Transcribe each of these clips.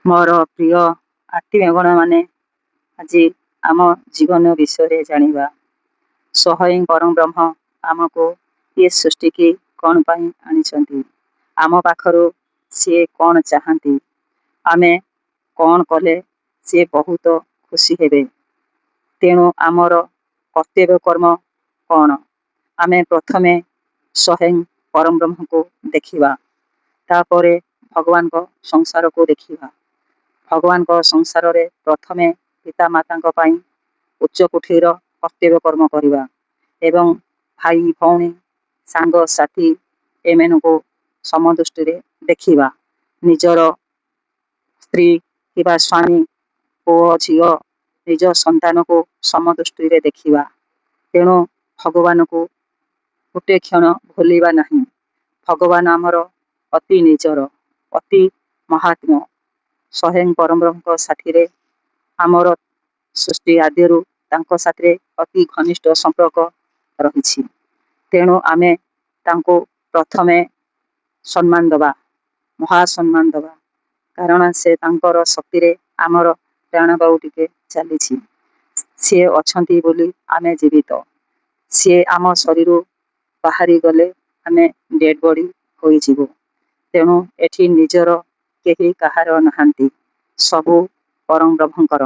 ମୋର ପ୍ରିୟ ଆତ୍ମୀୟଗଣମାନେ, ଆଜି ଆମ ଜୀବନ ବିଷୟରେ ଜାଣିବା। ସ୍ୱୟଂ ପରମ ବ୍ରହ୍ମ ଆମକୁ ଏ ସୃଷ୍ଟିକି କ'ଣ ପାଇଁ ଆଣିଛନ୍ତି? ଆମ ପାଖରୁ ସିଏ କ'ଣ ଚାହାନ୍ତି? ଆମେ କ'ଣ କଲେ ସିଏ ବହୁତ ଖୁସି ହେବେ? ତେଣୁ ଆମର କର୍ତ୍ତବ୍ୟ କର୍ମ କ'ଣ? ଆମେ ପ୍ରଥମେ ସ୍ୱୟଂ ପରମ ବ୍ରହ୍ମକୁ ଦେଖିବା, ତାପରେ ଭଗବାନଙ୍କ ସଂସାରକୁ ଦେଖିବା। ଭଗବାନଙ୍କ ସଂସାରରେ ପ୍ରଥମେ ପିତାମାତାଙ୍କ ପାଇଁ ଉଚ୍ଚ କୋଠିର କର୍ତ୍ତବ୍ୟ କର୍ମ କରିବା ଏବଂ ଭାଇ ଭଉଣୀ ସାଙ୍ଗସାଥି ଏମାନଙ୍କୁ ସମଦୃଷ୍ଟିରେ ଦେଖିବା। ନିଜର ସ୍ତ୍ରୀ କିମ୍ବା ସ୍ୱାମୀ, ପୁଅ ଝିଅ, ନିଜ ସନ୍ତାନକୁ ସମଦୃଷ୍ଟିରେ ଦେଖିବା। ତେଣୁ ଭଗବାନକୁ ଗୋଟେ କ୍ଷଣ ଭୁଲିବା ନାହିଁ। ଭଗବାନ ଆମର ଅତି ନିଜର, ଅତି ମହାତ୍ମ। ସ୍ୱୟଂ ପରମବ୍ରହ୍ମଙ୍କ ସାଥିରେ ଆମର ସୃଷ୍ଟି ଆଦିରୁ ତାଙ୍କ ସାଥିରେ ଅତି ଘନିଷ୍ଠ ସମ୍ପର୍କ ରହିଛି। ତେଣୁ ଆମେ ତାଙ୍କୁ ପ୍ରଥମେ ସମ୍ମାନ ଦେବା, ମହାସମ୍ମାନ ଦେବା। କାରଣ ସେ ତାଙ୍କର ଶକ୍ତିରେ ଆମର ପ୍ରାଣବାୟୁ ଟିକେ ଚାଲିଛି। ସିଏ ଅଛନ୍ତି ବୋଲି ଆମେ ଜୀବିତ। ସିଏ ଆମ ଶରୀରରୁ ବାହାରି ଗଲେ ଆମେ ଡେଡ୍ ବଡି ହୋଇଯିବୁ। ତେଣୁ ଏଠି ନିଜର କେହି କାହାର ନାହାନ୍ତି। ସବୁ ପରମ ବ୍ରହ୍ମଙ୍କର।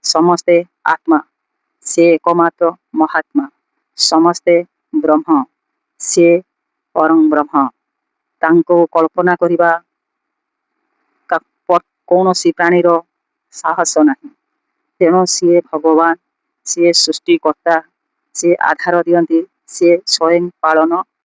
ସମସ୍ତେ ଆତ୍ମା। ସେ ଏକମାତ୍ର ମହାତ୍ମା। ସମସ୍ତେ ବ୍ରହ୍ମ। ସିଏ ପରମ ବ୍ରହ୍ମ। ତାଙ୍କୁ କଳ୍ପନା କରିବା କୌଣସି ପ୍ରାଣୀର ସାହସ ନାହିଁ। ତେଣୁ ସିଏ ଭଗବାନ, ସିଏ ସୃଷ୍ଟିକର୍ତ୍ତା, ସିଏ ଆଧାର ଦିଅନ୍ତି, ସିଏ ସ୍ୱୟଂ ପାଳନ